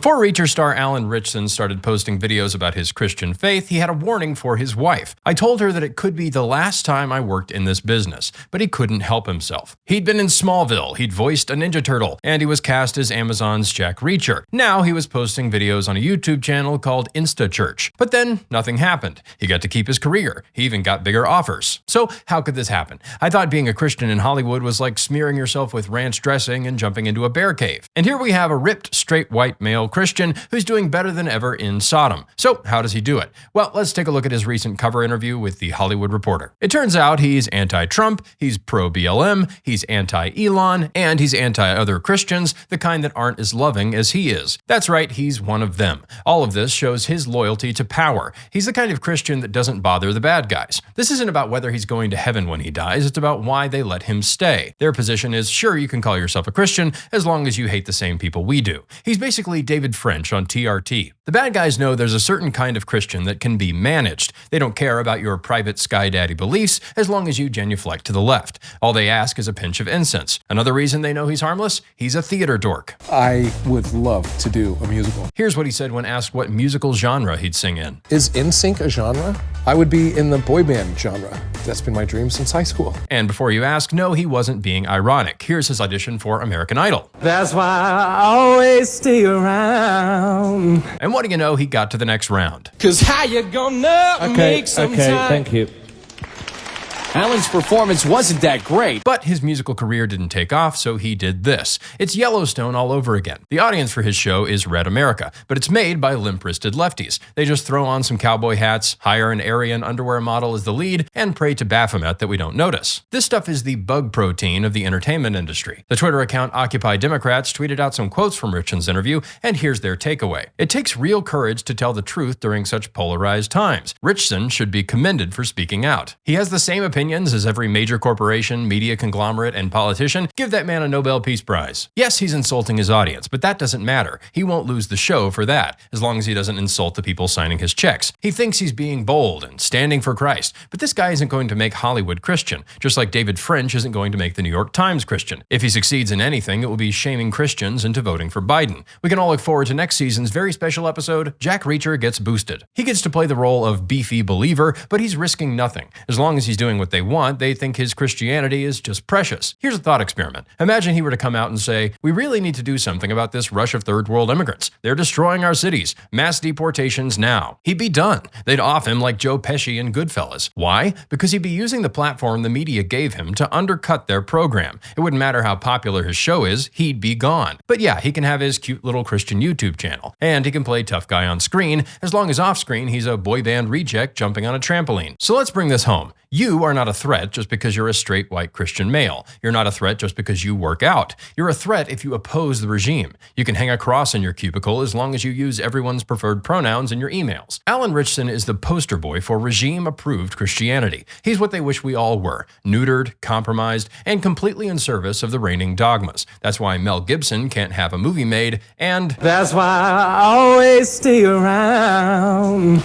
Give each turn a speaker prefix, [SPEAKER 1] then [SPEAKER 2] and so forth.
[SPEAKER 1] Before Reacher star Alan Ritchson started posting videos about his Christian faith, he had a warning for his wife. "I told her that it could be the last time I worked in this business," but he couldn't help himself. He'd been in Smallville, he'd voiced a Ninja Turtle, and he was cast as Amazon's Jack Reacher. Now he was posting videos on a YouTube channel called InstaChurch. But then nothing happened. He got to keep his career. He even got bigger offers. So how could this happen? I thought being a Christian in Hollywood was like smearing yourself with ranch dressing and jumping into a bear cave. And here we have a ripped, straight white male Christian who's doing better than ever in Sodom. So how does he do it? Well, let's take a look at his recent cover interview with The Hollywood Reporter. It turns out he's anti-Trump, he's pro-BLM, he's anti-Elon, and he's anti-other Christians, the kind that aren't as loving as he is. That's right, he's one of them. All of this shows his loyalty to power. He's the kind of Christian that doesn't bother the bad guys. This isn't about whether he's going to heaven when he dies, it's about why they let him stay. Their position is, sure, you can call yourself a Christian as long as you hate the same people we do. He's basically David French on TRT. The bad guys know there's a certain kind of Christian that can be managed. They don't care about your private sky daddy beliefs as long as you genuflect to the left. All they ask is a pinch of incense. Another reason they know he's harmless? He's a theater dork.
[SPEAKER 2] I would love to do a musical.
[SPEAKER 1] Here's what he said when asked what musical genre he'd sing in.
[SPEAKER 2] Is NSYNC a genre? I would be in the boy band genre. That's been my dream since high school.
[SPEAKER 1] And before you ask, no, he wasn't being ironic. Here's his audition for American Idol.
[SPEAKER 3] That's why I always stay around.
[SPEAKER 1] And what do you know, he got to the next round.
[SPEAKER 3] 'Cause how you gonna make some time?
[SPEAKER 4] Thank you. Alan's performance wasn't that great.
[SPEAKER 1] But his musical career didn't take off, so he did this. It's Yellowstone all over again. The audience for his show is Red America, but it's made by limp-wristed lefties. They just throw on some cowboy hats, hire an Aryan underwear model as the lead, and pray to Baphomet that we don't notice. This stuff is the bug protein of the entertainment industry. The Twitter account Occupy Democrats tweeted out some quotes from Ritchson's interview, and here's their takeaway. It takes real courage to tell the truth during such polarized times. Ritchson should be commended for speaking out. He has the same opinions as every major corporation, media conglomerate, and politician. Give that man a Nobel Peace Prize. Yes, he's insulting his audience, but that doesn't matter. He won't lose the show for that, as long as he doesn't insult the people signing his checks. He thinks he's being bold and standing for Christ, but this guy isn't going to make Hollywood Christian, just like David French isn't going to make the New York Times Christian. If he succeeds in anything, it will be shaming Christians into voting for Biden. We can all look forward to next season's very special episode, Jack Reacher Gets Boosted. He gets to play the role of beefy believer, but he's risking nothing. As long as he's doing what they want, they think his Christianity is just precious. Here's a thought experiment. Imagine he were to come out and say, "We really need to do something about this rush of third world immigrants. They're destroying our cities. Mass deportations now." He'd be done. They'd off him like Joe Pesci in Goodfellas. Why? Because he'd be using the platform the media gave him to undercut their program. It wouldn't matter how popular his show is, he'd be gone. But yeah, he can have his cute little Christian YouTube channel. And he can play tough guy on screen, as long as off screen he's a boy band reject jumping on a trampoline. So let's bring this home. You are not a threat just because you're a straight white Christian male. You're not a threat just because you work out. You're a threat if you oppose the regime. You can hang a cross in your cubicle as long as you use everyone's preferred pronouns in your emails. Alan Ritchson is the poster boy for regime-approved Christianity. He's what they wish we all were, neutered, compromised, and completely in service of the reigning dogmas. That's why Mel Gibson can't have a movie made, and
[SPEAKER 3] That's why I always stay around.